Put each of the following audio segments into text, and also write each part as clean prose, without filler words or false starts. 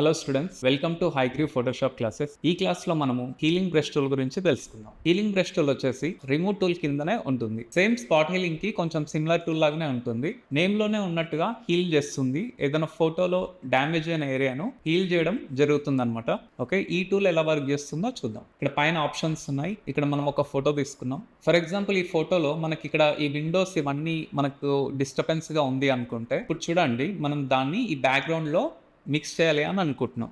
Hello students, welcome to Hayagreev Photoshop classes. ఈ క్లాస్లో మనము హీలింగ్ బ్రష్ టూల్ గురించి తెలుసుకుందాం. హీలింగ్ బ్రష్ టూల్ వచ్చేసి రిమూవ్ టూల్ కిందనే ఉంటుంది. సేమ్ స్పాట్ హీలింగ్ కి కొంచెం సిమిలర్ టూల్ లాగానే ఉంటుంది. నేమ్ లోనే ఉన్నట్టుగా హీల్ చేస్తుంది. ఏదైనా ఫోటోలో డ్యామేజ్ అయిన ఏరియాను హీల్ చేయడం జరుగుతుంది అనమాట. ఓకే, ఈ టూల్ ఎలా వర్క్ చేస్తుందో చూద్దాం. ఇక్కడ పైన ఆప్షన్స్ ఉన్నాయి. ఇక్కడ మనం ఒక ఫోటో తీసుకున్నాం. ఫర్ ఎగ్జాంపుల్ ఈ ఫోటోలో మనకి ఇక్కడ ఈ విండోస్ ఇవన్నీ మనకు డిస్టర్బెన్స్ గా ఉంది అనుకుంటే, ఇప్పుడు చూడండి మనం దాన్ని ఈ బ్యాక్గ్రౌండ్ లో మిక్స్ చేయాలి అని అనుకుంటున్నాం.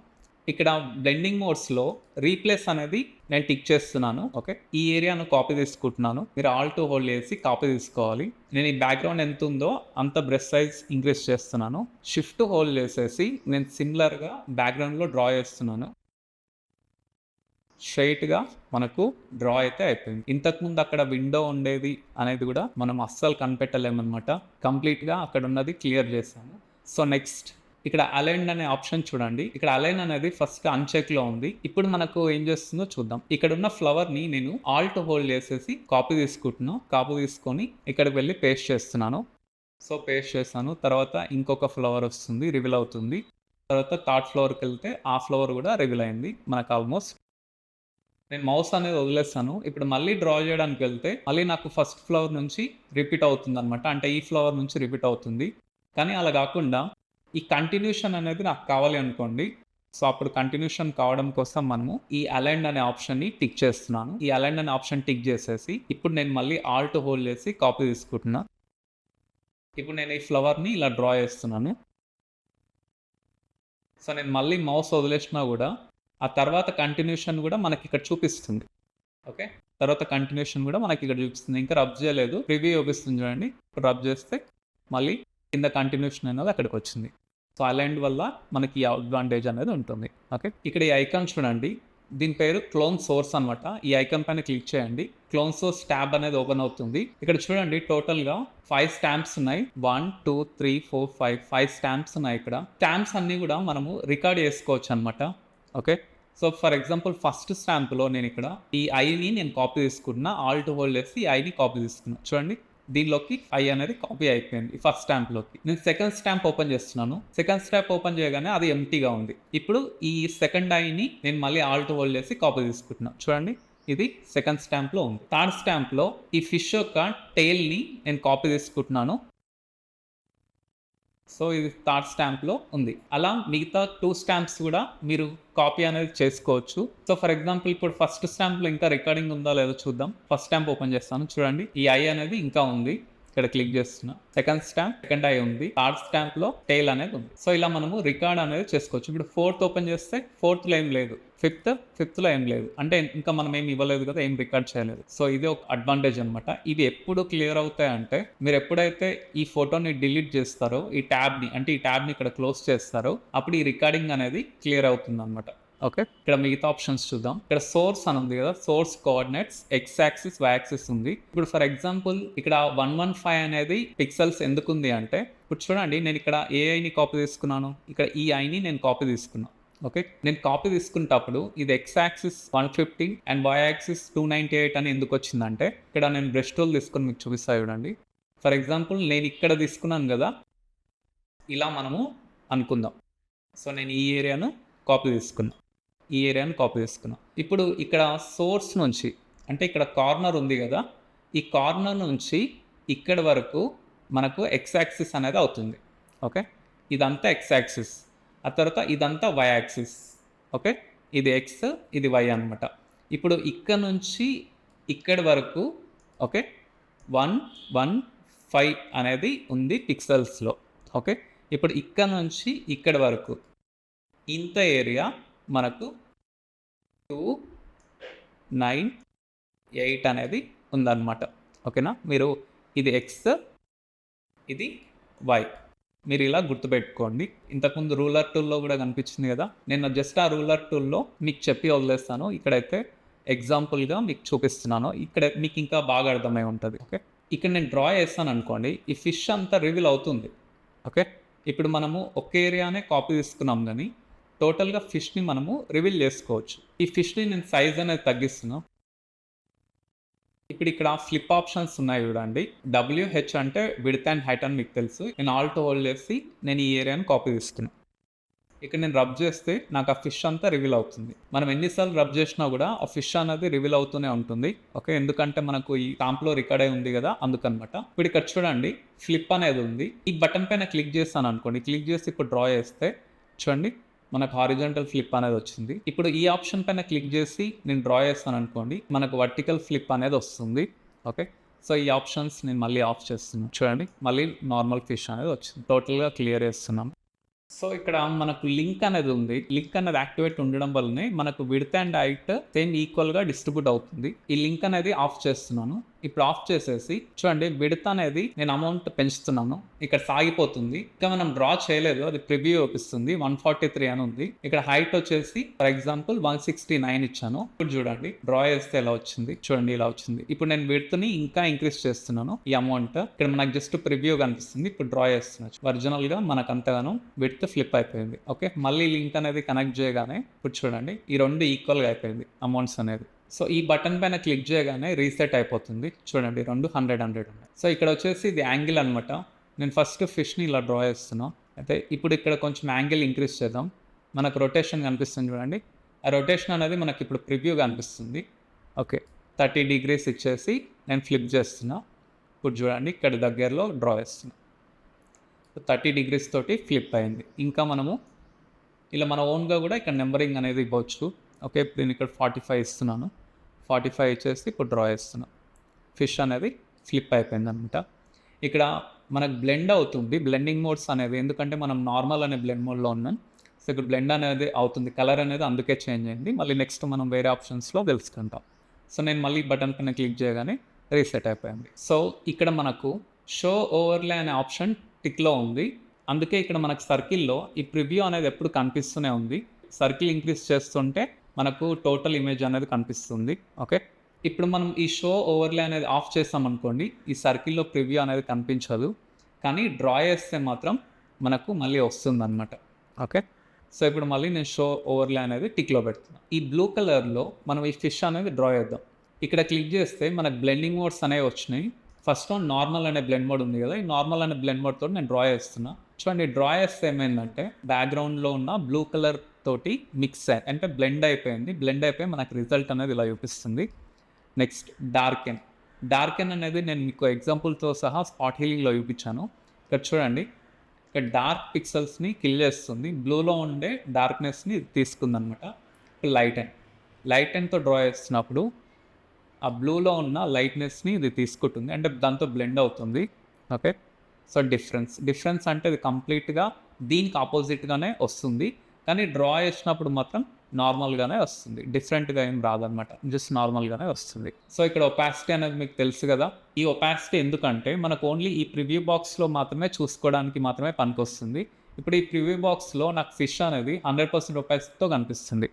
ఇక్కడ బ్లెండింగ్ మోడ్స్లో రీప్లేస్ అనేది నేను టిక్ చేస్తున్నాను. ఓకే, ఈ ఏరియాను కాపీ తీసుకుంటున్నాను. మీరు ఆల్ టు హోల్డ్ చేసి కాపీ తీసుకోవాలి. నేను ఈ బ్యాక్గ్రౌండ్ ఎంత ఉందో అంత బ్రష్ సైజ్ ఇంక్రీజ్ చేస్తున్నాను. షిఫ్ట్ హోల్డ్ చేసేసి నేను సిమిలర్గా బ్యాక్గ్రౌండ్లో డ్రా చేస్తున్నాను. స్ట్రైట్గా మనకు డ్రా అయితే అయిపోయింది. ఇంతకుముందు అక్కడ విండో ఉండేది అనేది కూడా మనం అస్సలు కనిపెట్టలేమన్నమాట. కంప్లీట్గా అక్కడ ఉన్నది క్లియర్ చేశాను. సో నెక్స్ట్ ఇక్కడ అలైన్ అనే ఆప్షన్ చూడండి. ఇక్కడ అలైన్ అనేది ఫస్ట్ అన్చెక్ లో ఉంది. ఇప్పుడు మనకు ఏం చేస్తుందో చూద్దాం. ఇక్కడ ఉన్న ఫ్లవర్ ని నేను ఆల్ట్ హోల్డ్ చేసేసి కాపీ తీసుకుంటున్నాను. కాపీ తీసుకొని ఇక్కడికి వెళ్ళి పేస్ట్ చేస్తున్నాను. సో పేస్ట్ చేస్తాను. తర్వాత ఇంకొక ఫ్లవర్ వస్తుంది, రివీల్ అవుతుంది. తర్వాత థర్డ్ ఫ్లవర్కి వెళ్తే ఆ ఫ్లవర్ కూడా రివీల్ అయింది మనకు ఆల్మోస్ట్. నేను మౌస్ అనేది వదిలేస్తాను. ఇప్పుడు మళ్ళీ డ్రా చేయడానికి వెళ్తే మళ్ళీ నాకు ఫస్ట్ ఫ్లవర్ నుంచి రిపీట్ అవుతుంది అనమాట. అంటే ఈ ఫ్లవర్ నుంచి రిపీట్ అవుతుంది. కానీ అలా కాకుండా ఈ కంటిన్యూషన్ అనేది నాకు కావాలి అనుకోండి. సో అప్పుడు కంటిన్యూషన్ కావడం కోసం మనము ఈ అలైన్ అనే ఆప్షన్ని టిక్ చేస్తున్నాను. ఈ అలైన్ అనే ఆప్షన్ టిక్ చేసేసి ఇప్పుడు నేను మళ్ళీ ఆల్ట్ హోల్డ్ చేసి కాపీ తీసుకుంటున్నా. ఇప్పుడు నేను ఈ ఫ్లవర్ని ఇలా డ్రా చేస్తున్నాను. సో నేను మళ్ళీ మౌస్ వదిలేసినా కూడా ఆ తర్వాత కంటిన్యూషన్ కూడా మనకి ఇక్కడ చూపిస్తుంది. ఓకే, తర్వాత కంటిన్యూషన్ కూడా మనకి ఇక్కడ చూపిస్తుంది. ఇంకా రబ్ చేయలేదు, ప్రివ్యూ చూపిస్తుంది చూడండి. ఇప్పుడు రబ్ చేస్తే మళ్ళీ కింద కంటిన్యూషన్ అనేది అక్కడికి వచ్చింది. సో అలైన్ వల్ల మనకి ఈ అడ్వాంటేజ్ అనేది ఉంటుంది. ఓకే, ఇక్కడ ఈ ఐకాన్ చూడండి. దీని పేరు క్లోన్ సోర్స్ అనమాట. ఈ ఐకాన్ పైన క్లిక్ చేయండి. క్లోన్ సోర్స్ ట్యాబ్ అనేది ఓపెన్ అవుతుంది. ఇక్కడ చూడండి టోటల్గా 5 స్టాంప్స్ ఉన్నాయి. 1 2 3 4 5 స్టాంప్స్ ఉన్నాయి. ఇక్కడ స్టాంప్స్ అన్నీ కూడా మనము రికార్డ్ చేసుకోవచ్చు అనమాట. Okay, so for example first స్టాంప్లో నేను ఇక్కడ ఈ ఐని నేను కాపీ తీసుకున్నా. ఆల్ట్ హోల్డ్ చేసి ఈ ఐని కాపీ తీసుకున్నా. చూడండి దీనిలోకి ఐ అనేది కాపీ అయిపోయింది ఫస్ట్ స్టాంప్లోకి. నేను సెకండ్ స్టాంప్ ఓపెన్ చేస్తున్నాను. సెకండ్ స్టాంప్ ఓపెన్ చేయగానే అది ఎంటీగా ఉంది. ఇప్పుడు ఈ సెకండ్ ఐని నేను మళ్ళీ ఆల్ట్ హోల్డ్ చేసి కాపీ తీసుకుంటున్నాను. చూడండి ఇది సెకండ్ స్టాంప్లో ఉంది. థర్డ్ స్టాంప్లో ఈ ఫిష్ యొక్క టెయిల్ని నేను కాపీ తీసుకుంటున్నాను. సో ఇది థర్డ్ స్టాంప్లో ఉంది. అలా మిగతా 2 స్టాంప్స్ కూడా మీరు కాపీ అనేది చేసుకోవచ్చు. సో ఫర్ ఎగ్జాంపుల్ ఇప్పుడు ఫస్ట్ స్టాంప్లో ఇంకా రికార్డింగ్ ఉందా లేదో చూద్దాం. ఫస్ట్ స్టాంప్ ఓపెన్ చేస్తాను. చూడండి ఈ ఐ అనేది ఇంకా ఉంది. ఇక్కడ క్లిక్ చేస్తున్నా. సెకండ్ స్టాంప్ సెకండ్ ఐ ఉంది. థర్డ్ స్టాంప్లో టెయిల్ అనేది ఉంది. సో ఇలా మనము రికార్డ్ అనేది చేసుకోవచ్చు. ఇప్పుడు ఫోర్త్ ఓపెన్ చేస్తే ఫోర్త్లో ఏం లేదు, ఫిఫ్త్లో ఏం లేదు. అంటే ఇంకా మనం ఏం ఇవ్వలేదు కదా, ఏం రికార్డ్ చేయలేదు. సో ఇది ఒక అడ్వాంటేజ్ అనమాట. ఇవి ఎప్పుడు క్లియర్ అవుతాయి అంటే మీరు ఎప్పుడైతే ఈ ఫోటోని డిలీట్ చేస్తారో, ఈ ట్యాబ్ని అంటే ఈ ట్యాబ్ని ఇక్కడ క్లోజ్ చేస్తారో అప్పుడు ఈ రికార్డింగ్ అనేది క్లియర్ అవుతుంది అనమాట. ఓకే, ఇక్కడ మిగతా ఆప్షన్స్ చూద్దాం. ఇక్కడ సోర్స్ అని ఉంది కదా, source coordinates x axis y axis ఉంది. ఇప్పుడు ఫర్ ఎగ్జాంపుల్ ఇక్కడ 115 అనేది పిక్సెల్స్ ఎందుకు ఉంది అంటే ఇప్పుడు చూడండి నేను ఇక్కడ ఏ ఐని కాపీ తీసుకున్నాను, ఇక్కడ ఈ ఐని నేను కాపీ తీసుకున్నాను. ఓకే, నేను కాపీ తీసుకునేటప్పుడు ఇది x axis 150 and y axis 298 అని ఎందుకు వచ్చిందంటే ఇక్కడ నేను బ్రష్ టూల్ తీసుకుని మీకు చూపిస్తా చూడండి. ఫర్ ఎగ్జాంపుల్ నేను ఇక్కడ తీసుకున్నాను కదా, ఇలా మనము అనుకుందాం. సో నేను ఈ ఏరియాను కాపీ తీసుకున్నాను. ఈ ఏరియాను కాపీ చేసుకున్నాం. ఇప్పుడు ఇక్కడ సోర్స్ నుంచి అంటే ఇక్కడ కార్నర్ ఉంది కదా, ఈ కార్నర్ నుంచి ఇక్కడ వరకు మనకు ఎక్స్ యాక్సిస్ అనేది అవుతుంది. ఓకే, ఇదంతా ఎక్స్ యాక్సిస్, ఆ తర్వాత ఇదంతా వై యాక్సిస్. ఓకే, ఇది ఎక్స్ ఇది వై అనమాట. ఇప్పుడు ఇక్కడ నుంచి ఇక్కడి వరకు ఓకే 115 అనేది ఉంది పిక్సెల్స్లో. ఓకే, ఇప్పుడు ఇక్కడ నుంచి ఇక్కడి వరకు ఇంత ఏరియా మనకు 298 అనేది ఉందన్నమాట. ఓకేనా, మీరు ఇది ఎక్స్ ఇది వై మీరు ఇలా గుర్తుపెట్టుకోండి. ఇంతకుముందు రూలర్ టూల్లో కూడా కనిపించింది కదా, నేను జస్ట్ ఆ రూలర్ టూల్లో మీకు చెప్పి వదిలేస్తాను. ఇక్కడైతే ఎగ్జాంపుల్గా మీకు చూపిస్తున్నాను. ఇక్కడ మీకు ఇంకా బాగా అర్థమై ఉంటుంది. ఓకే, ఇక్కడ నేను డ్రా చేస్తాను అనుకోండి, ఈ ఫిష్ అంతా రివీల్ అవుతుంది. ఓకే, ఇప్పుడు మనము ఒక ఏరియానే కాపీ తీసుకున్నాం కానీ టోటల్గా ఫిష్ని మనము రివీల్ చేసుకోవచ్చు. ఈ ఫిష్ని నేను సైజ్ అనేది తగ్గిస్తున్నాను. ఇప్పుడు ఇక్కడ ఫ్లిప్ ఆప్షన్స్ ఉన్నాయి చూడండి. WH అంటే విడ్త్ అండ్ హైట్ అని మీకు తెలుసు. నేను ఆల్ట్ హోల్డ్ చేసి నేను ఈ ఏరియాని కాపీ తీసుకున్నాను. ఇక్కడ నేను రబ్ చేస్తే నాకు ఆ ఫిష్ అంతా రివీల్ అవుతుంది. మనం ఎన్నిసార్లు రబ్ చేసినా కూడా ఆ ఫిష్ అనేది రివీల్ అవుతూనే ఉంటుంది. ఓకే, ఎందుకంటే మనకు ఈ స్టాంప్లో రికార్డ్ అయి ఉంది కదా, అందుకనమాట. ఇప్పుడు ఇక్కడ చూడండి ఫ్లిప్ అనేది ఉంది. ఈ బటన్ పైన క్లిక్ చేస్తాను అనుకోండి, క్లిక్ చేసి ఇప్పుడు డ్రా చేస్తే చూడండి మనకు హారిజాంటల్ ఫ్లిప్ అనేది వచ్చింది. ఇప్పుడు ఈ ఆప్షన్ పైన క్లిక్ చేసి నేను డ్రా చేస్తాను అనుకోండి, మనకు వర్టికల్ ఫ్లిప్ అనేది వస్తుంది. ఓకే, సో ఈ ఆప్షన్స్ నేను మళ్ళీ ఆఫ్ చేస్తున్నాను. చూడండి మళ్ళీ నార్మల్ ఫిష్ అనేది వచ్చింది. టోటల్గా క్లియర్ చేస్తున్నాం. సో ఇక్కడ మనకు లింక్ అనేది ఉంది. లింక్ అనేది యాక్టివేట్ ఉండడం వల్లనే మనకు విడ్త్ అండ్ హైట్ సేమ్ ఈక్వల్గా డిస్ట్రిబ్యూట్ అవుతుంది. ఈ లింక్ అనేది ఆఫ్ చేస్తున్నాను. ఇప్పుడు ఆఫ్ చేసేసి చూడండి విడ్త్ అనేది నేను అమౌంట్ పెంచుతున్నాను. ఇక్కడ సాగిపోతుంది. ఇంకా మనం డ్రా చేయలేదు, అది ప్రివ్యూ చూపిస్తుంది. 143 అని ఉంది. ఇక్కడ హైట్ వచ్చేసి ఫర్ ఎగ్జాంపుల్ 169 ఇచ్చాను. ఇప్పుడు చూడండి డ్రా చేస్తే ఎలా వచ్చింది. చూడండి ఇలా వచ్చింది. ఇప్పుడు నేను విడ్త్ ని ఇంకా ఇంక్రీజ్ చేస్తున్నాను. ఈ అమౌంట్ ఇక్కడ మనకు జస్ట్ ప్రివ్యూ కనిపిస్తుంది. ఇప్పుడు డ్రా చేస్తున్నాను. ఒరిజినల్ గా మనకు అంతగానో విడ్త్ ఫ్లిప్ అయిపోయింది. ఓకే, మళ్ళీ లింక్ అనేది కనెక్ట్ చేయగానే ఇప్పుడు చూడండి ఈ రెండు ఈక్వల్గా అయిపోయింది అమౌంట్స్ అనేది. సో ఈ బటన్ పైన క్లిక్ చేయగానే రీసెట్ అయిపోతుంది. చూడండి రెండు 100 ఉన్నాయి. సో ఇక్కడ వచ్చేసి ఇది యాంగిల్ అనమాట. నేను ఫస్ట్ ఫిష్ని ఇలా డ్రా చేస్తున్నాను. అయితే ఇప్పుడు ఇక్కడ కొంచెం యాంగిల్ ఇంక్రీజ్ చేద్దాం. మనకు రొటేషన్ కనిపిస్తుంది చూడండి. ఆ రొటేషన్ అనేది మనకి ఇప్పుడు ప్రివ్యూ కనిపిస్తుంది. ఓకే, 30 degrees ఇచ్చేసి నేను ఫ్లిప్ చేస్తున్నా. ఇప్పుడు చూడండి ఇక్కడ దగ్గరలో డ్రా చేస్తున్నా. 30 degrees తోటి ఫ్లిప్ అయింది. ఇంకా మనము ఇలా మన ఓన్గా కూడా ఇక్కడ నెంబరింగ్ అనేది ఇవ్వచ్చు. ఓకే, నేను ఇక్కడ 45 ఇస్తున్నాను. 45 ఇచ్చేసి ఇప్పుడు డ్రా చేస్తున్నాను. ఫిష్ అనేది ఫ్లిప్ అయిపోయింది అనమాట. ఇక్కడ మనకు బ్లెండ్ అవుతుంది. బ్లెండింగ్ మోడ్స్ అనేవి, ఎందుకంటే మనం నార్మల్ అనే బ్లెండ్ మోడ్లో ఉన్నాం. సో ఇక్కడ బ్లెండ్ అనేది అవుతుంది. కలర్ అనేది అందుకే చేంజ్ అయింది. మళ్ళీ నెక్స్ట్ మనం వేరే ఆప్షన్స్లో తెలుసుకుంటాం. సో నేను మళ్ళీ బటన్ పైన క్లిక్ చేయగానే రీసెట్ అయిపోయింది. సో ఇక్కడ మనకు షో ఓవర్లే అనే ఆప్షన్ టిక్లో ఉంది. అందుకే ఇక్కడ మనకు సర్కిల్లో ఈ ప్రివ్యూ అనేది ఎప్పుడు కనిపిస్తూనే ఉంది. సర్కిల్ ఇంక్రీజ్ చేస్తుంటే మనకు టోటల్ ఇమేజ్ అనేది కనిపిస్తుంది. ఓకే, ఇప్పుడు మనం ఈ షో ఓవర్లే అనేది ఆఫ్ చేస్తామనుకోండి, ఈ సర్కిల్లో ప్రివ్యూ అనేది కనిపించదు. కానీ డ్రా చేస్తే మాత్రం మనకు మళ్ళీ వస్తుంది అనమాట. ఓకే, సో ఇప్పుడు మళ్ళీ నేను షో ఓవర్లే అనేది టిక్లో పెడుతున్నాను. ఈ బ్లూ కలర్లో మనం ఈ ఫిష్ అనేది డ్రా చేద్దాం. ఇక్కడ క్లిక్ చేస్తే మనకు బ్లెండింగ్ మోడ్స్ అనేవి వచ్చినాయి. ఫస్ట్ వన్ నార్మల్ అనే బ్లెండ్ మోడ్ ఉంది కదా, ఈ నార్మల్ అనే బ్లెండ్ మోడ్ తోటి నేను డ్రా చేస్తున్నా. చూడండి డ్రా చేస్తే ఏమైందంటే బ్యాక్గ్రౌండ్లో ఉన్న బ్లూ కలర్ తోటి మిక్స్ అంటే బ్లెండ్ అయిపోయింది. బ్లెండ్ అయిపోయి మనకు రిజల్ట్ అనేది ఇలా చూపిస్తుంది. నెక్స్ట్ డార్కెన్ అనేది నేను మీకు ఎగ్జాంపుల్తో సహా స్పాట్ హీలింగ్లో చూపించాను. ఇక్కడ చూడండి ఇక్కడ డార్క్ పిక్సెల్స్ని కిల్ చేస్తుంది. బ్లూలో ఉండే డార్క్నెస్ని తీసుకుందనమాట. లైట్ అండ్తో డ్రా చేస్తున్నప్పుడు ఆ బ్లూలో ఉన్న లైట్నెస్ని ఇది తీసుకుంటుంది, అంటే దాంతో బ్లెండ్ అవుతుంది. ఓకే, సో డిఫరెన్స్ అంటే ఇది కంప్లీట్గా దీనికి ఆపోజిట్గానే వస్తుంది. కానీ డ్రా చేసినప్పుడు మాత్రం నార్మల్గానే వస్తుంది. డిఫరెంట్గా ఏం రాదనమాట, జస్ట్ నార్మల్గానే వస్తుంది. సో ఇక్కడ ఒపాసిటీ అనేది మీకు తెలుసు కదా. ఈ ఒపాసిటీ ఎందుకంటే మనకు ఓన్లీ ఈ ప్రివ్యూ బాక్స్లో మాత్రమే చూసుకోవడానికి మాత్రమే పనికొస్తుంది. ఇప్పుడు ఈ ప్రివ్యూ బాక్స్లో నాకు ఫిష్ అనేది 100% ఒపాసిటీతో కనిపిస్తుంది.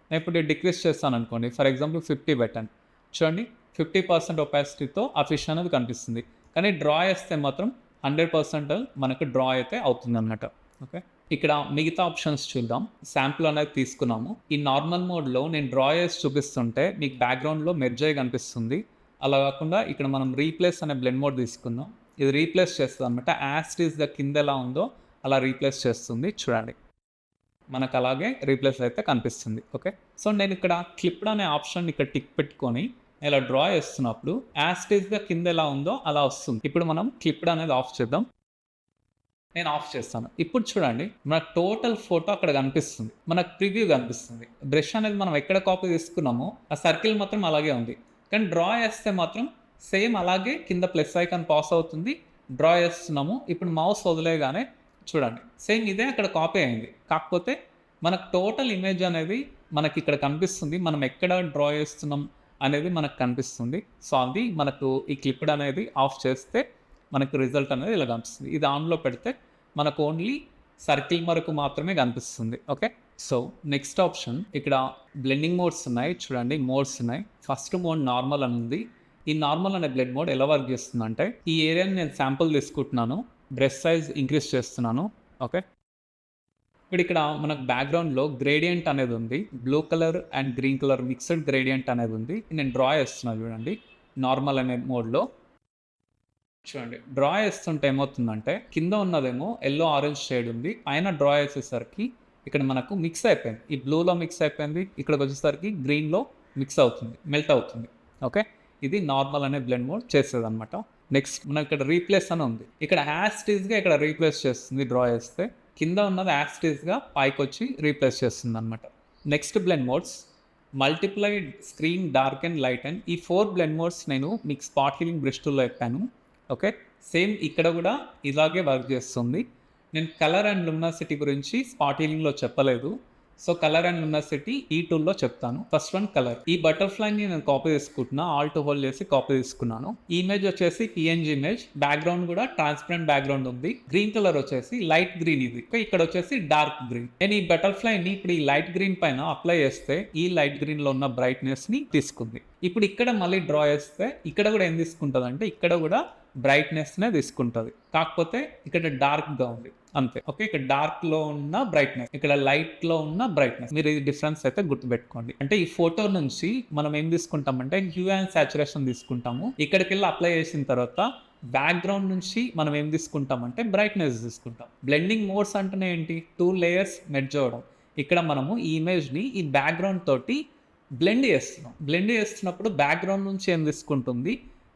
నేను ఇప్పుడు డిక్రీస్ చేస్తాను అనుకోండి, ఫర్ ఎగ్జాంపుల్ 50 పెట్టాను. చూడండి 50% ఒపాసిటీతో ఆ ఫిష్ అనేది కనిపిస్తుంది. కానీ డ్రా చేస్తే మాత్రం 100% మనకు డ్రా అయితే అవుతుంది అన్నమాట. ఓకే, ఇక్కడ మిగతా ఆప్షన్స్ చూద్దాం. శాంపుల్ అనేది తీసుకున్నాము. ఈ నార్మల్ మోడ్లో నేను డ్రా చేసి చూపిస్తుంటే మీకు బ్యాక్గ్రౌండ్లో మెర్జ్ అయ్యి కనిపిస్తుంది. అలా కాకుండా ఇక్కడ మనం రీప్లేస్ అనే బ్లెండ్ మోడ్ తీసుకుందాం. ఇది రీప్లేస్ చేస్తుంది అనమాట. యాస్టీస్ ద కింద ఎలా ఉందో అలా రీప్లేస్ చేస్తుంది. చూడండి మనకు అలాగే రీప్లేస్ అయితే కనిపిస్తుంది. ఓకే, సో నేను ఇక్కడ క్లిప్డ్ అనే ఆప్షన్ ఇక్కడ టిక్ పెట్టుకొని ఇలా డ్రా చేస్తున్నప్పుడు యాస్టీస్గా కింద ఎలా ఉందో అలా వస్తుంది. ఇప్పుడు మనం క్లిప్డ్ అనేది ఆఫ్ చేద్దాం. నేను ఆఫ్ చేస్తాను. ఇప్పుడు చూడండి మనకు టోటల్ ఫోటో అక్కడ కనిపిస్తుంది, మనకు ప్రివ్యూ కనిపిస్తుంది. బ్రష్ అనేది మనం ఎక్కడ కాపీ తీసుకున్నామో ఆ సర్కిల్ మాత్రం అలాగే ఉంది. కానీ డ్రా చేస్తే మాత్రం సేమ్ అలాగే కింద ప్లస్ ఐకాన్ పాస్ అవుతుంది. డ్రా చేస్తున్నాము. ఇప్పుడు మౌస్ వదిలేగానే చూడండి సేమ్ ఇదే అక్కడ కాపీ అయింది. కాకపోతే మనకు టోటల్ ఇమేజ్ అనేది మనకి ఇక్కడ కనిపిస్తుంది. మనం ఎక్కడ డ్రా చేస్తున్నాం అనేది మనకు కనిపిస్తుంది. సో అది మనకు ఈ క్లిప్డ్ అనేది ఆఫ్ చేస్తే మనకు రిజల్ట్ అనేది ఇలా కనిపిస్తుంది. ఇది ఆన్లో పెడితే మనకు ఓన్లీ సర్కిల్ వరకు మాత్రమే కనిపిస్తుంది. ఓకే, సో నెక్స్ట్ ఆప్షన్ ఇక్కడ బ్లెండింగ్ మోడ్స్ ఉన్నాయి. చూడండి మోడ్స్ ఉన్నాయి. ఫస్ట్ మోడ్ నార్మల్ అని ఉంది. ఈ నార్మల్ అనే బ్లెండ్ మోడ్ ఎలా వర్క్ చేస్తుందంటే ఈ ఏరియాని నేను శాంపుల్ తీసుకుంటున్నాను, బ్రష్ సైజ్ ఇంక్రీజ్ చేస్తున్నాను. ఓకే, ఇప్పుడు ఇక్కడ మనకు బ్యాక్గ్రౌండ్లో గ్రేడియంట్ అనేది ఉంది. Blue colour and green colour mixed gradient అనేది ఉంది. నేను డ్రా చేస్తున్నాను చూడండి నార్మల్ అనే మోడ్లో. చూడండి డ్రా చేస్తుంటే ఏమవుతుందంటే కింద ఉన్నదేమో ఎల్లో ఆరెంజ్ షేడ్ ఉంది, పైన డ్రా చేసేసరికి ఇక్కడ మనకు మిక్స్ అయిపోయింది. ఈ బ్లూలో మిక్స్ అయిపోయింది. ఇక్కడికి వచ్చేసరికి గ్రీన్‌లో మిక్స్ అవుతుంది. మెల్ట్ అవుతుంది. ఓకే. ఇది నార్మల్ అనే బ్లెండ్ మోడ్ చేస్తదనమాట. నెక్స్ట్ మనకి ఇక్కడ రీప్లేస్ అని ఉంది. ఇక్కడ యాజ్ ఇట్ ఈస్‌గా ఇక్కడ రీప్లేస్ చేస్తుంది డ్రా చేస్తే. కింద ఉన్నది యాజ్ ఇట్ ఈస్‌గా పైకొచ్చి రీప్లేస్ చేస్తుందనమాట. Next blend modes multiplied screen dark and light and ఈ 4 బ్లెండ్ మోడ్స్ నేను మీకు స్పాట్ హీలింగ్ బ్రష్ టూల్‌లో చెప్పాను. ఓకే. సేమ్ ఇక్కడ కూడా ఇలాగే వర్క్ చేస్తుంది. నేను కలర్ అండ్ లుమినాసిటీ గురించి స్పాట్ హీలింగ్లో చెప్పలేదు. సో కలర్ అండ్ లుమినాసిటీ ఈ టూల్లో చెప్తాను. First one colour. ఈ బటర్ఫ్లైని నేను కాపీ తీసుకుంటున్నా. ఆల్ట్ హోల్డ్ చేసి కాపీ తీసుకున్నాను. ఈ ఇమేజ్ వచ్చేసి పిఎన్జీ ఇమేజ్. బ్యాక్గ్రౌండ్ కూడా ట్రాన్స్పరెంట్ బ్యాక్గ్రౌండ్ ఉంది. గ్రీన్ కలర్ వచ్చేసి లైట్ గ్రీన్ ఇది. ఇక్కడ వచ్చేసి డార్క్ గ్రీన్. నేను ఈ బటర్ఫ్లైని ఇప్పుడు ఈ లైట్ గ్రీన్ పైన అప్లై చేస్తే ఈ లైట్ గ్రీన్ లో ఉన్న బ్రైట్నెస్ ని తీసుకుంది. ఇప్పుడు ఇక్కడ మళ్ళీ డ్రా చేస్తే ఇక్కడ కూడా ఏం తీసుకుంటుంది అంటే ఇక్కడ కూడా బ్రైట్నెస్నే తీసుకుంటుంది. కాకపోతే ఇక్కడ డార్క్గా ఉంది అంతే. ఓకే. ఇక్కడ డార్క్లో ఉన్న బ్రైట్నెస్, ఇక్కడ లైట్లో ఉన్న బ్రైట్నెస్. మీరు ఈ డిఫరెన్స్ అయితే గుర్తుపెట్టుకోండి. అంటే ఈ ఫోటో నుంచి మనం ఏం తీసుకుంటామంటే హ్యూ అండ్ సాచురేషన్ తీసుకుంటాము. ఇక్కడికి వెళ్ళి అప్లై చేసిన తర్వాత బ్యాక్గ్రౌండ్ నుంచి మనం ఏం తీసుకుంటామంటే బ్రైట్నెస్ తీసుకుంటాం. బ్లెండింగ్ మోడ్స్ అంటేనే ఏంటి? 2 లేయర్స్ మెర్జ్ అవ్వడం. ఇక్కడ మనము ఈ ఇమేజ్ని ఈ బ్యాక్గ్రౌండ్ తోటి బ్లెండ్ చేస్తున్నాం. బ్లెండ్ చేస్తున్నప్పుడు బ్యాక్గ్రౌండ్ నుంచి ఏం తీసుకుంటుంది,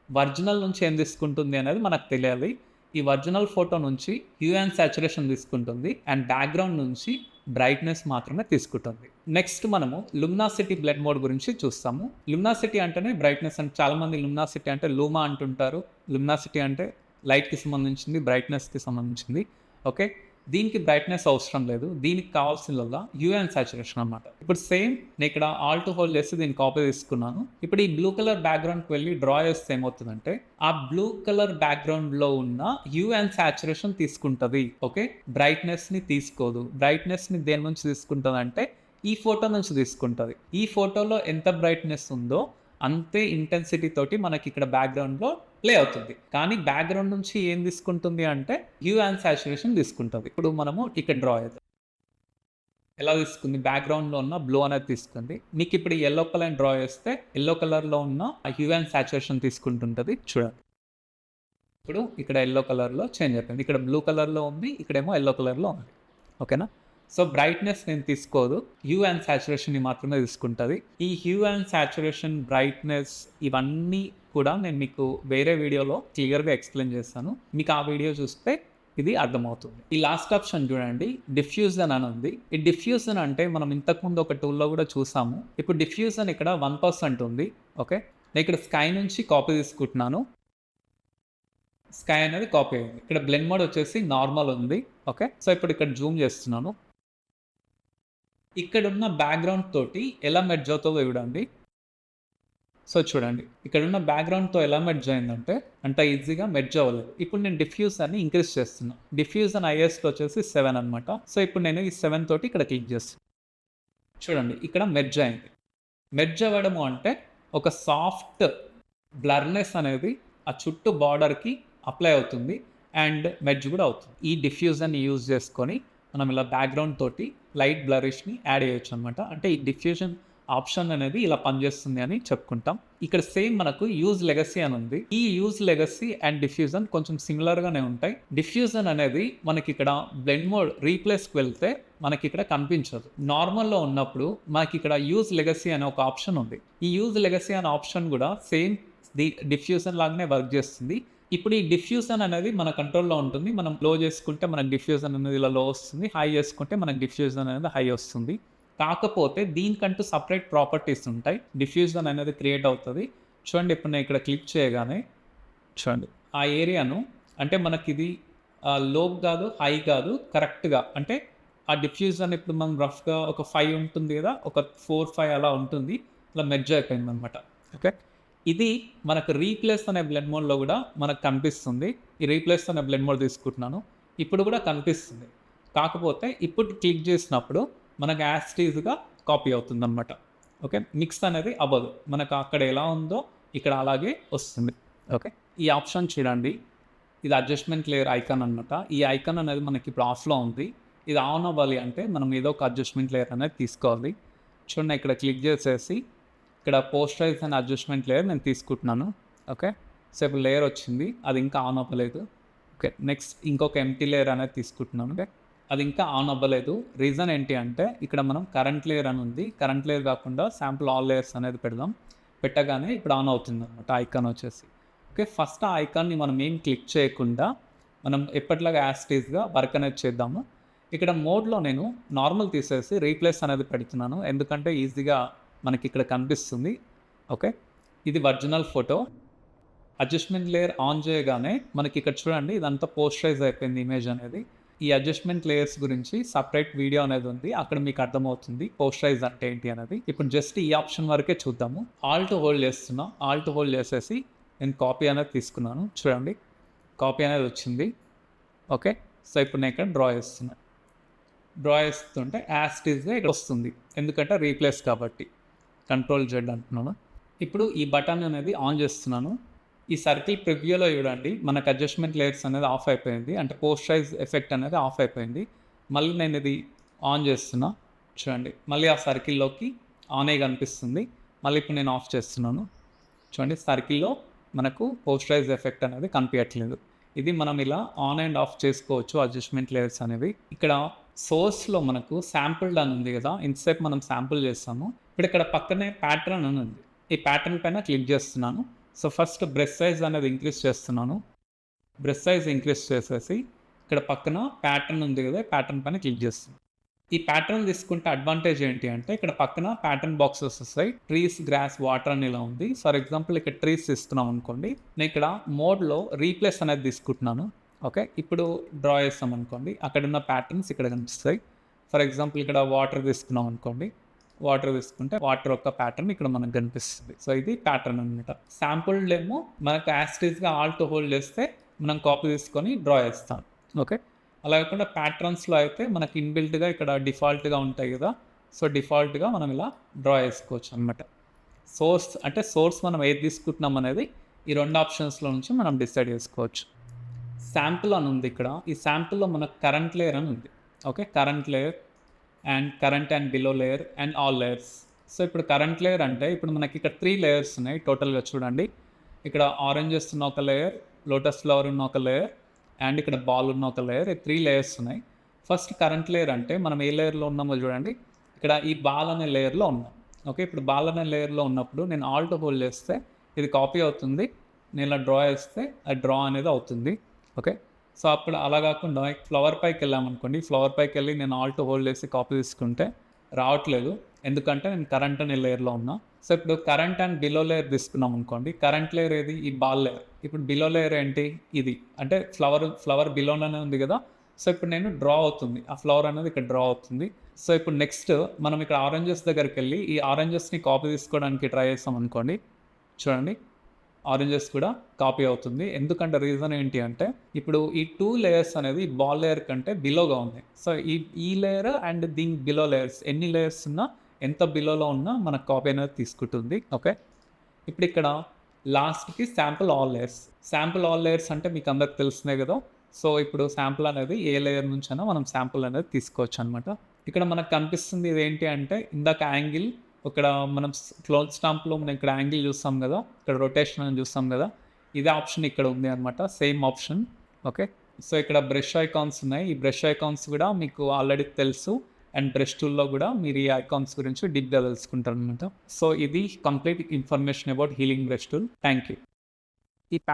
ఒరిజినల్ నుంచి ఏం తీసుకుంటుంది అనేది మనకు తెలియాలి. ఈ ఒరిజినల్ ఫోటో నుంచి హ్యూ అండ్ సాచురేషన్ తీసుకుంటుంది అండ్ బ్యాక్గ్రౌండ్ నుంచి బ్రైట్నెస్ మాత్రమే తీసుకుంటుంది. నెక్స్ట్ మనము లుమినాసిటీ బ్లెండ్ మోడ్ గురించి చూస్తాము. లుమినాసిటీ అంటేనే బ్రైట్నెస్ అంటే చాలామంది లుమినాసిటీ అంటే లూమా అంటుంటారు. లుమినాసిటీ అంటే లైట్కి సంబంధించింది, బ్రైట్నెస్కి సంబంధించింది. ఓకే. దీనికి బ్రైట్నెస్ అవసరం లేదు. దీనికి కావాల్సిన హ్యూ అండ్ సాచురేషన్ అనమాట. ఇప్పుడు సేమ్ నేను ఇక్కడ ఆల్ట్ హోల్డ్ చేసి దీన్ని కాపీ తీసుకున్నాను. ఇప్పుడు ఈ బ్లూ కలర్ బ్యాక్గ్రౌండ్కి వెళ్ళి డ్రా చేస్తే ఏమవుతుందంటే ఆ బ్లూ కలర్ బ్యాక్గ్రౌండ్లో ఉన్న హ్యూ అండ్ సాచురేషన్ తీసుకుంటుంది. ఓకే. బ్రైట్నెస్ని తీసుకోదు. బ్రైట్నెస్ని దేని నుంచి తీసుకుంటుంది అంటే ఈ ఫోటో నుంచి తీసుకుంటుంది. ఈ ఫోటోలో ఎంత బ్రైట్నెస్ ఉందో అంతే ఇంటెన్సిటీ తోటి మనకి ఇక్కడ బ్యాక్గ్రౌండ్లో ప్లే అవుతుంది. కానీ బ్యాక్గ్రౌండ్ నుంచి ఏం తీసుకుంటుంది అంటే హ్యూ అండ్ సాచురేషన్ తీసుకుంటుంది. ఇప్పుడు మనము ఇక్కడ డ్రా చేద్దాం. ఎలా తీసుకుంది? బ్యాక్గ్రౌండ్లో ఉన్న బ్లూ అనేది తీసుకుంది. మీకు ఇప్పుడు ఎల్లో కలర్ డ్రా చేస్తే ఎల్లో కలర్లో ఉన్న హ్యూ అండ్ సాచురేషన్ తీసుకుంటుంటుంది. చూడండి, ఇప్పుడు ఇక్కడ ఎల్లో కలర్లో చేంజ్ అయిపోయింది. ఇక్కడ బ్లూ కలర్లో ఉంది, ఇక్కడేమో ఎల్లో కలర్లో ఉంది. ఓకేనా? సో బ్రైట్నెస్ నేను తీసుకోదు, హ్యూ అండ్ సాచురేషన్ని మాత్రమే తీసుకుంటుంది. ఈ హ్యూ అండ్ సాచురేషన్, బ్రైట్నెస్ ఇవన్నీ కూడా నేను మీకు వేరే వీడియోలో క్లియర్గా ఎక్స్ప్లెయిన్ చేస్తాను. మీకు ఆ వీడియో చూస్తే ఇది అర్థమవుతుంది. ఈ లాస్ట్ ఆప్షన్ చూడండి, డిఫ్యూజన్ అని ఉంది. ఈ డిఫ్యూజన్ అంటే మనం ఇంతకుముందు ఒక టూల్లో కూడా చూసాము. ఇప్పుడు డిఫ్యూజన్ ఇక్కడ 1% ఉంది. ఓకే. నేను ఇక్కడ స్కై నుంచి కాపీ తీసుకుంటున్నాను. స్కై అనేది కాపీ అయింది. ఇక్కడ బ్లెండ్ మోడ్ వచ్చేసి నార్మల్ ఉంది. ఓకే. సో ఇప్పుడు ఇక్కడ జూమ్ చేస్తున్నాను. ఇక్కడ ఉన్న బ్యాక్గ్రౌండ్ తోటి ఎలా మెర్జ్ అవుతుందో చూడండి. సో చూడండి, ఇక్కడ ఉన్న బ్యాక్గ్రౌండ్తో ఎలా మెర్జ్ అయిందంటే అంత ఈజీగా మెర్జ్ అవ్వలేదు. ఇప్పుడు నేను డిఫ్యూజన్ని ఇంక్రీజ్ చేస్తున్నా. డిఫ్యూజన్ హైయెస్ట్ వచ్చేసి 7 అనమాట. సో ఇప్పుడు నేను ఈ 7 తోటి ఇక్కడ క్లిక్ చేస్తాను. చూడండి, ఇక్కడ మెర్జ్ అయింది. మెర్జ్ అవ్వడము అంటే ఒక సాఫ్ట్ బ్లర్నెస్ అనేది ఆ చుట్టూ బార్డర్కి అప్లై అవుతుంది అండ్ మెర్జ్ కూడా అవుతుంది. ఈ డిఫ్యూజన్ని యూజ్ చేసుకొని మనం ఇలా బ్యాక్గ్రౌండ్ తోటి లైట్ బ్లరిష్ని యాడ్ చేయొచ్చు అనమాట. అంటే ఈ డిఫ్యూజన్ ఆప్షన్ అనేది ఇలా పనిచేస్తుంది అని చెప్పుకుంటాం. ఇక్కడ సేమ్ మనకు యూజ్ లెగసీ అని ఉంది. ఈ యూజ్ లెగసీ అండ్ డిఫ్యూజన్ కొంచెం సిమిలర్గానే ఉంటాయి. డిఫ్యూజన్ అనేది మనకి ఇక్కడ బ్లెండ్ మోడ్ రీప్లేస్కి వెళ్తే మనకి ఇక్కడ కనిపించదు. నార్మల్లో ఉన్నప్పుడు మనకి ఇక్కడ యూజ్ లెగసీ అనే ఒక ఆప్షన్ ఉంది. ఈ యూజ్ లెగసీ అనే ఆప్షన్ కూడా సేమ్ డిఫ్యూజన్ లాగానే వర్క్ చేస్తుంది. ఇప్పుడు ఈ డిఫ్యూజన్ అనేది మన కంట్రోల్లో ఉంటుంది. మనం లో చేసుకుంటే మనకు డిఫ్యూజన్ అనేది ఇలా లో వస్తుంది, హై చేసుకుంటే మనకు డిఫ్యూజన్ అనేది హై వస్తుంది. కాకపోతే దీనికంటూ సపరేట్ ప్రాపర్టీస్ ఉంటాయి. డిఫ్యూజన్ అనేది క్రియేట్ అవుతుంది. చూడండి, ఇప్పుడు నేను ఇక్కడ క్లిక్ చేయగానే చూడండి ఆ ఏరియాను, అంటే మనకి ఇది లో కాదు, హై కాదు, కరెక్ట్గా అంటే ఆ డిఫ్యూజన్ ఇప్పుడు మనం రఫ్గా ఒక 5 ఉంటుంది కదా, ఒక 4-5 అలా ఉంటుంది, ఇలా మెర్జ్ అయిపోయింది అనమాట. ఓకే. ఇది మనకు రీప్లేస్ అనే బ్లెండ్ మోడ్లో కూడా మనకు కనిపిస్తుంది. ఈ రీప్లేస్ అనే బ్లెండ్ మోడ్ తీసుకుంటున్నాను, ఇప్పుడు కూడా కనిపిస్తుంది. కాకపోతే ఇప్పుడు క్లిక్ చేసినప్పుడు మనకు యాస్టీజ్గా కాపీ అవుతుంది అనమాట. ఓకే. మిక్స్ అనేది అవ్వదు, మనకు అక్కడ ఎలా ఉందో ఇక్కడ అలాగే వస్తుంది. ఓకే. ఈ ఆప్షన్ చూడండి, ఇది అడ్జస్ట్మెంట్ లేయర్ ఐకాన్ అనమాట. ఈ ఐకాన్ అనేది మనకి ఇప్పుడు ఆఫ్లో ఉంది. ఇది ఆన్ అవ్వాలి అంటే మనం ఏదో ఒక అడ్జస్ట్మెంట్ లేయర్ అనేది తీసుకోవాలి. చూడండి, ఇక్కడ క్లిక్ చేసేసి ఇక్కడ పోస్టరైజ్ అండ్ అడ్జస్ట్మెంట్ లేయర్ నేను తీసుకుంటున్నాను. ఓకే. సో ఇప్పుడు లేయర్ వచ్చింది, అది ఇంకా ఆన్ అవ్వలేదు. ఓకే. నెక్స్ట్ ఇంకొక ఎంటీ లేయర్ అనేది తీసుకుంటున్నాను. ఓకే. అది ఇంకా ఆన్ అవ్వలేదు. రీజన్ ఏంటి అంటే ఇక్కడ మనం కరెంట్ లేయర్ అని ఉంది. కరెంట్ లేయర్ కాకుండా శాంపుల్ ఆల్ లేయర్స్ అనేది పెడదాం. పెట్టగానే ఇప్పుడు ఆన్ అవుతుందన్నమాట ఐకాన్ వచ్చేసి. ఓకే, ఫస్ట్ ఆ ఐకాన్ని మనం ఏం క్లిక్ చేయకుండా మనం ఎప్పటిలాగా యాజ్ ఇట్ ఈస్‌గా వర్క్ అనేది చేద్దాము. ఇక్కడ మోడ్‌లో నేను నార్మల్ తీసేసి రీప్లేస్ అనేది పెడుతున్నాను. ఎందుకంటే ఈజీగా మనకి ఇక్కడ కనిపిస్తుంది. ఓకే, ఇది original photo. Adjustment layer on చేయగానే మనకి ఇక్కడ చూడండి ఇదంతా పోస్టరైజ్ అయిపోయింది ఇమేజ్ అనేది. ఈ అడ్జస్ట్‌మెంట్ లేయర్స్ గురించి సెపరేట్ వీడియో అనేది ఉంది. అక్కడ మీకు అర్థమవుతుంది పోస్టరైజ్ అంటే ఏంటి అనేది. ఇప్పుడు జస్ట్ ఈ ఆప్షన్ వరకే చూద్దాము. ఆల్ట్ హోల్డ్ చేస్తున్నా. ఆల్ట్ హోల్డ్ చేసేసి నేను కాపీ అనేది తీసుకున్నాను. చూడండి కాపీ అనేది వచ్చింది. ఓకే, సో ఇప్పుడు నేను ఇక్కడ డ్రా చేస్తున్నా. డ్రా చేస్తుంటే యాజ్ ఇట్ ఈస్‌గా ఇక్కడ వస్తుంది. ఎందుకంటే రీప్లేస్ కాబట్టి. కంట్రోల్ జెడ్ అంటున్నాను. ఇప్పుడు ఈ బటన్ అనేది ఆన్ చేస్తున్నాను. ఈ సర్కిల్ ప్రివ్యూలో చూడండి మనకు అడ్జస్ట్‌మెంట్ లేయర్స్ అనేది ఆఫ్ అయిపోయింది. అంటే పోస్టరైజ్ ఎఫెక్ట్ అనేది ఆఫ్ అయిపోయింది. మళ్ళీ నేను ఇది ఆన్ చేస్తున్నా. చూడండి మళ్ళీ ఆ సర్కిల్లోకి ఆన్ అయ్యి కనిపిస్తుంది. మళ్ళీ ఇప్పుడు నేను ఆఫ్ చేస్తున్నాను. చూడండి సర్కిల్‌లో మనకు పోస్టరైజ్ ఎఫెక్ట్ అనేది కనిపించట్లేదు. ఇది మనం ఇలా ఆన్ అండ్ ఆఫ్ చేసుకోవచ్చు అడ్జస్ట్‌మెంట్ లేయర్స్ అనేవి. ఇక్కడ సోర్స్‌లో మనకు శాంపుల్డ్ అని ఉంది కదా, ఇంతసేపు మనం శాంపుల్ చేస్తాము. ఇప్పుడు ఇక్కడ పక్కనే ప్యాటర్న్ అని ఉంది. ఈ ప్యాటర్న్ పైన క్లిక్ చేస్తున్నాను. సో ఫస్ట్ బ్రష్ సైజ్ అనేది ఇంక్రీజ్ చేస్తున్నాను. బ్రష్ సైజ్ ఇంక్రీజ్ చేసేసి ఇక్కడ పక్కన ప్యాటర్న్ ఉంది కదా, ప్యాటర్న్ పైన క్లిక్ చేస్తున్నాను. ఈ ప్యాటర్న్ తీసుకుంటే అడ్వాంటేజ్ ఏంటి అంటే ఇక్కడ పక్కన ప్యాటర్న్ బాక్సెస్ వస్తాయి. ట్రీస్, గ్రాస్, వాటర్ అని ఇలా ఉంది. ఫర్ ఎగ్జాంపుల్ ఇక్కడ ట్రీస్ ఇస్తున్నాం అనుకోండి. నేను ఇక్కడ మోడ్లో రీప్లేస్ అనేది తీసుకుంటున్నాను. ఓకే, ఇప్పుడు డ్రా చేస్తాం అనుకోండి. అక్కడ ఉన్న ప్యాటర్న్స్ ఇక్కడ కనిపిస్తాయి. ఫర్ ఎగ్జాంపుల్ ఇక్కడ వాటర్ తీసుకున్నాం అనుకోండి. వాటర్ తీసుకుంటే వాటర్ యొక్క ప్యాటర్న్ ఇక్కడ మనకు కనిపిస్తుంది. సో ఇది ప్యాటర్న్ అనమాట. శాంపుల్డ్ ఏమో మనకు యాజ్ ఇట్ ఈస్‌గా ఆల్ట్ హోల్డ్ చేస్తే మనం కాపీ తీసుకొని డ్రా చేస్తాం. ఓకే, అలా కాకుండా ప్యాటర్న్స్లో అయితే మనకి ఇన్బిల్ట్గా ఇక్కడ డిఫాల్ట్గా ఉంటాయి కదా. సో డిఫాల్ట్గా మనం ఇలా డ్రా చేసుకోవచ్చు అనమాట. సోర్స్ మనం ఏది తీసుకుంటున్నాం అనేది ఈ రెండు ఆప్షన్స్లో నుంచి మనం డిసైడ్ చేసుకోవచ్చు. శాంపుల్ అని ఉంది ఇక్కడ. ఈ శాంపుల్లో మనకు కరెంట్ లేయర్ అని ఉంది. Okay, current layer and current and below layer and all layers. So ఇప్పుడు కరెంట్ లేయర్ అంటే ఇప్పుడు మనకి ఇక్కడ 3 లేయర్స్ ఉన్నాయి టోటల్గా. చూడండి ఇక్కడ ఆరెంజెస్ ఉన్న ఒక లేయర్, లోటస్ ఫ్లవర్ ఉన్న ఒక లేయర్ అండ్ ఇక్కడ బాల్ ఉన్న ఒక లేయర్. 3 లేయర్స్ ఉన్నాయి. ఫస్ట్ కరెంట్ లేయర్ అంటే మనం ఏ లేయర్లో ఉన్నామో చూడండి. ఇక్కడ ఈ బాల్ అనే లేయర్లో ఉన్నాం. ఓకే, ఇప్పుడు బాల్ అనే లేయర్లో ఉన్నప్పుడు నేను ఆల్ట్ హోల్డ్ చేస్తే ఇది కాపీ అవుతుంది. నేను ఇలా డ్రా చేస్తే అది డ్రా అనేది అవుతుంది. ఓకే, సో అప్పుడు అలా కాకుండా ఫ్లవర్ పైకి వెళ్ళామనుకోండి. ఫ్లవర్ పైకి వెళ్ళి నేను ఆల్ట్ హోల్డ్ చేసి కాపీ తీసుకుంటే రావట్లేదు. ఎందుకంటే నేను కరెంట్ అనే లేయర్లో ఉన్నా. సో ఇప్పుడు కరెంట్ అండ్ బిలో లేయర్ తీసుకున్నాం అనుకోండి. కరెంట్ లేయర్ ఏది? ఈ బాల్ లేయర్. ఇప్పుడు బిలో లేయర్ ఏంటి? ఇది. అంటే ఫ్లవర్ బిలోనే ఉంది కదా. సో ఇప్పుడు నేను డ్రా అవుతుంది. ఆ ఫ్లవర్ అనేది ఇక్కడ డ్రా అవుతుంది. సో ఇప్పుడు నెక్స్ట్ మనం ఇక్కడ ఆరెంజెస్ దగ్గరికి వెళ్ళి ఈ ఆరెంజెస్ని కాపీ తీసుకోవడానికి ట్రై చేస్తాం అనుకోండి. చూడండి ఆరెంజెస్ కూడా కాపీ అవుతుంది. ఎందుకంటే రీజన్ ఏంటి అంటే ఇప్పుడు ఈ 2 లేయర్స్ అనేది బాల్ లేయర్ కంటే బిలోగా ఉంది. సో ఈ లేయర్ అండ్ దీని బిలో లేయర్స్ ఎన్ని లేయర్స్ ఉన్నా, ఎంత బిలోలో ఉన్నా మనకు కాపీ అనేది తీసుకుంటుంది. ఓకే, ఇప్పుడు ఇక్కడ లాస్ట్కి sample all layers. Sample all layers అంటే మీకు అందరికి తెలుస్తున్నాయి కదా. సో ఇప్పుడు శాంపుల్ అనేది ఏ లేయర్ నుంచైనా మనం శాంపుల్ అనేది తీసుకోవచ్చు అనమాట. ఇక్కడ మనకు కనిపిస్తుంది ఇది ఏంటి అంటే ఇందాక యాంగిల్, ఇక్కడ మనం క్లోజ్ స్టాంప్లో మనం ఇక్కడ యాంగిల్ చూస్తాం కదా, ఇక్కడ రొటేషన్ అని చూస్తాం కదా, ఇదే ఆప్షన్ ఇక్కడ ఉంది అనమాట. Same option. ఓకే, సో ఇక్కడ బ్రష్ ఐకాన్స్ ఉన్నాయి. ఈ బ్రష్ ఐకాన్స్ కూడా మీకు ఆల్రెడీ తెలుసు. అండ్ బ్రష్ టూల్లో కూడా మీరు ఈ ఐకాన్స్ గురించి డీప్గా తెలుసుకుంటారు అనమాట. సో ఇది complete information about healing brush tool. Thank you.